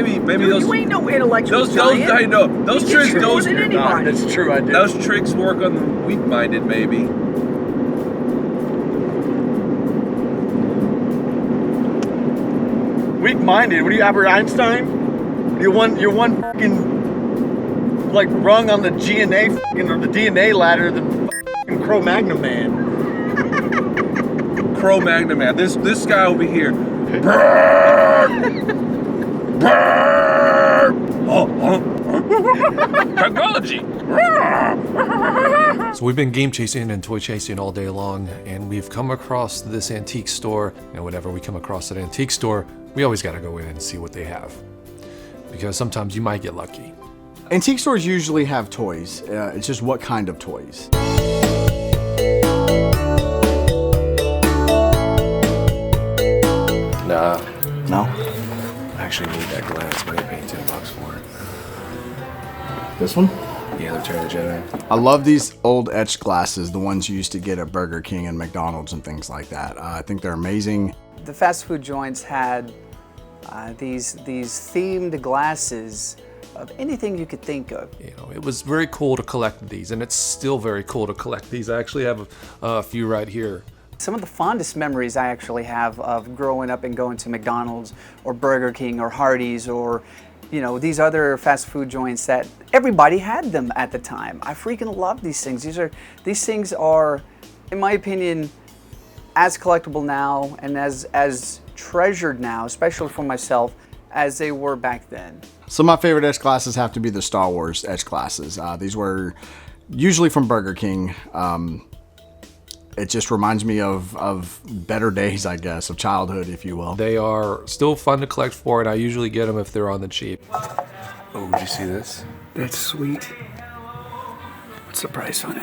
maybe Dude, those. You ain't no intellectual Those I know. Those tricks. Those than anybody. That's true. I do. Those tricks work on the weak-minded, maybe. Weak-minded? What are you, Albert Einstein? You're one fucking like rung on the GNA fucking or the DNA ladder, the fucking Cro-Magnon man. Cro-Magnon man. This guy over here. Technology. So we've been game chasing and toy chasing all day long, and we've come across this antique store. And whenever we come across an antique store, we always got to go in and see what they have, because sometimes you might get lucky. Antique stores usually have toys. It's just what kind of toys. Nah. No? I actually need that glass, but I paid $10 for it. This one? Yeah, the Return of the Jedi. I love these old etched glasses, the ones you used to get at Burger King and McDonald's and things like that. I think they're amazing. The fast food joints had these themed glasses of anything you could think of. You know, it was very cool to collect these, and it's still very cool to collect these. I actually have a few right here. Some of the fondest memories I actually have of growing up and going to McDonald's or Burger King or Hardee's or, you know, these other fast food joints that everybody had them at the time. I freaking love these things. These things are, in my opinion, as collectible now and as treasured now, especially for myself, as they were back then. Some of my favorite etched glasses have to be the Star Wars etched glasses. These were usually from Burger King. It just reminds me of better days, I guess, of childhood, if you will. They are still fun to collect for, and I usually get them if they're on the cheap. Oh, did you see this? That's sweet. What's the price on it?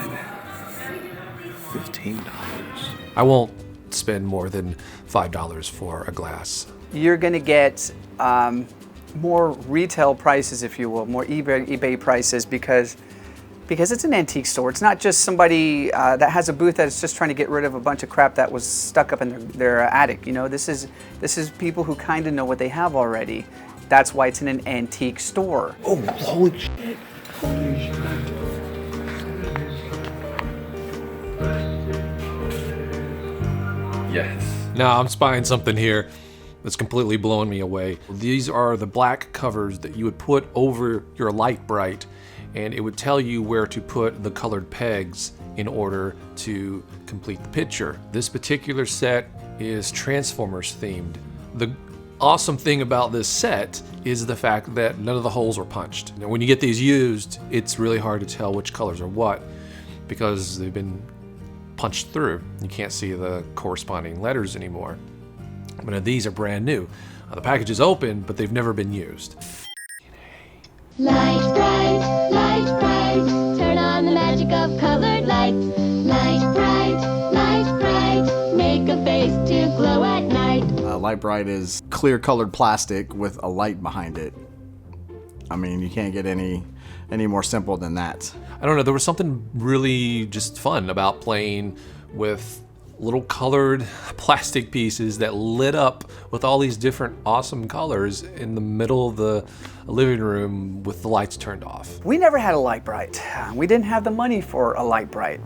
$15. I won't spend more than $5 for a glass. You're gonna get more retail prices, if you will, more eBay prices because it's an antique store. It's not just somebody that has a booth that's just trying to get rid of a bunch of crap that was stuck up in their attic. You know, this is people who kind of know what they have already. That's why it's in an antique store. Oh, holy shit. Holy shit. Yes. Now I'm spying something here that's completely blowing me away. These are the black covers that you would put over your light Brite, and it would tell you where to put the colored pegs in order to complete the picture. This particular set is Transformers themed. The awesome thing about this set is the fact that none of the holes are punched. Now, when you get these used, it's really hard to tell which colors are what because they've been punched through. You can't see the corresponding letters anymore. But these are brand new. The package is open, but they've never been used. Light bright, turn on the magic of colored lights. Light bright, make a face to glow at night. Light Brite is clear colored plastic with a light behind it. I mean, you can't get any more simple than that. I don't know, there was something really just fun about playing with little colored plastic pieces that lit up with all these different awesome colors in the middle of the living room with the lights turned off. We never had a light bright. We didn't have the money for a light bright.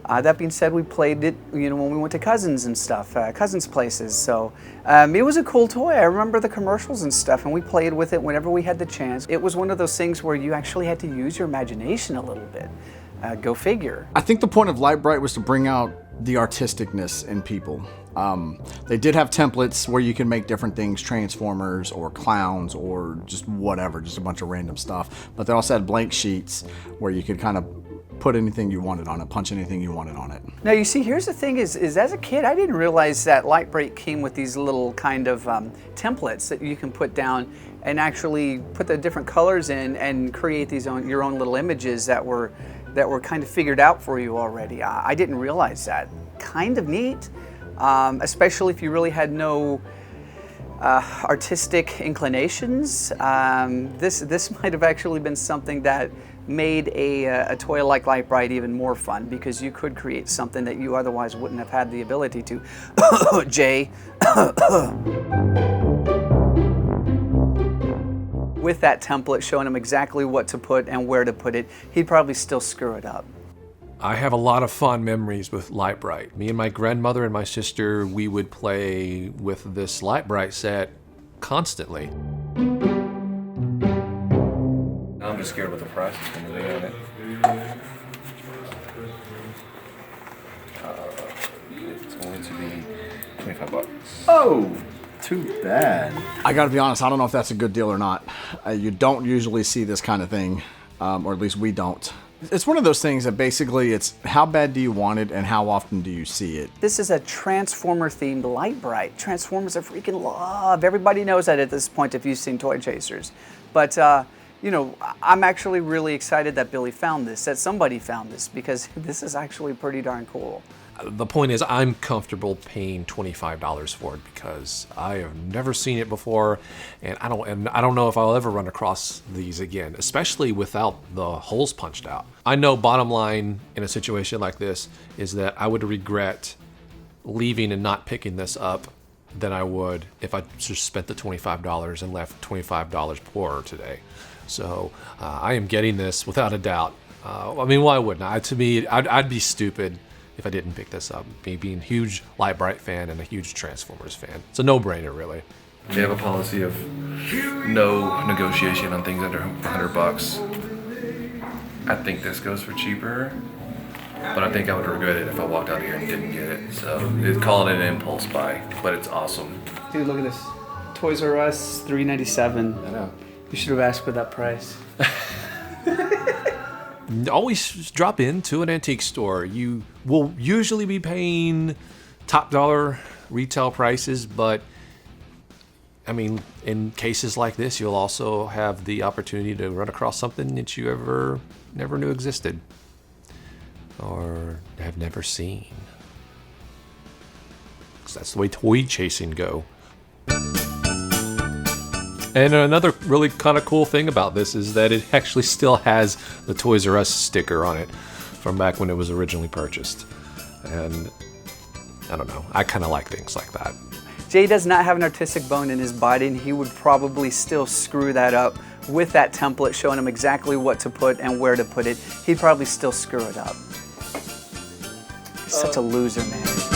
That being said, we played it, you know, when we went to cousins and stuff, cousins' places. So it was a cool toy. I remember the commercials and stuff, and we played with it whenever we had the chance. It was one of those things where you actually had to use your imagination a little bit. Go figure. I think the point of Light Brite was to bring out the artisticness in people. They did have templates where you can make different things, Transformers or clowns or just whatever, just a bunch of random stuff. But they also had blank sheets where you could kind of put anything you wanted on it, punch anything you wanted on it. Now you see, here's the thing is as a kid, I didn't realize that Light Brite came with these little kind of templates that you can put down and actually put the different colors in and create these your own little images that were kind of figured out for you already. I didn't realize that. Kind of neat, especially if you really had no artistic inclinations. This might have actually been something that made a toy like Light Brite even more fun because you could create something that you otherwise wouldn't have had the ability to. Jay. with that template showing him exactly what to put and where to put it, he'd probably still screw it up. I have a lot of fond memories with Light Brite. Me and my grandmother and my sister, we would play with this Light Brite set constantly. I'm just scared what the price is going to be on it. It's going to be $25. Oh, too bad. I gotta be honest, I don't know if that's a good deal or not. You don't usually see this kind of thing, or at least we don't. It's one of those things that basically it's how bad do you want it and how often do you see it? This is a Transformer themed Light Brite. Transformers I freaking love. Everybody knows that at this point if you've seen Toy Chasers. But you know, I'm actually really excited that Billy found this, that somebody found this, because this is actually pretty darn cool. The point is, I'm comfortable paying $25 for it because I have never seen it before, and I don't know if I'll ever run across these again, especially without the holes punched out. I know bottom line in a situation like this is that I would regret leaving and not picking this up than I would if I just spent the $25 and left $25 poorer today. So I am getting this without a doubt. I mean, why wouldn't I? To me, I'd be stupid if I didn't pick this up. Me being a huge Light Brite fan and a huge Transformers fan. It's a no-brainer, really. They have a policy of no negotiation on things under $100. I think this goes for cheaper, but I think I would regret it if I walked out here and didn't get it. So it's calling it an impulse buy, but it's awesome. Dude, look at this. Toys R Us, $3.97. I know. You should have asked for that price. Always drop into an antique store. You will usually be paying top dollar retail prices, but I mean, in cases like this, you'll also have the opportunity to run across something that you never knew existed or have never seen. 'Cause that's the way toy chasing go. And another really kind of cool thing about this is that it actually still has the Toys R Us sticker on it from back when it was originally purchased. And I don't know, I kind of like things like that. Jay does not have an artistic bone in his body, and he would probably still screw that up with that template showing him exactly what to put and where to put it. He'd probably still screw it up. He's such a loser, man.